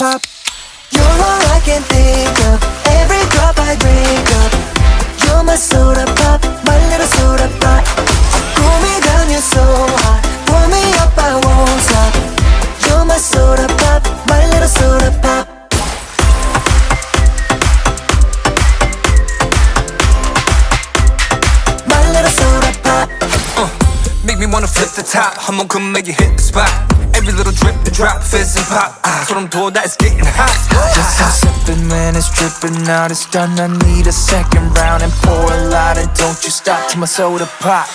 pop. You're all I can think of, every drop I drink up. You're my soda pop, my little soda pop. Cool me down, you're so hot. Pour me up, I won't stop. You're my soda pop, my little soda pop. My little soda pop. Make me wanna flip the top. 한번 come make you hit the spot. Every little drip, the drop, fizz and pop. 소름 돋아, it's getting hot. Just I'm sipping when it's dripping out. It's done, I need a second round and pour a lot. And don't you stop till my soda pop.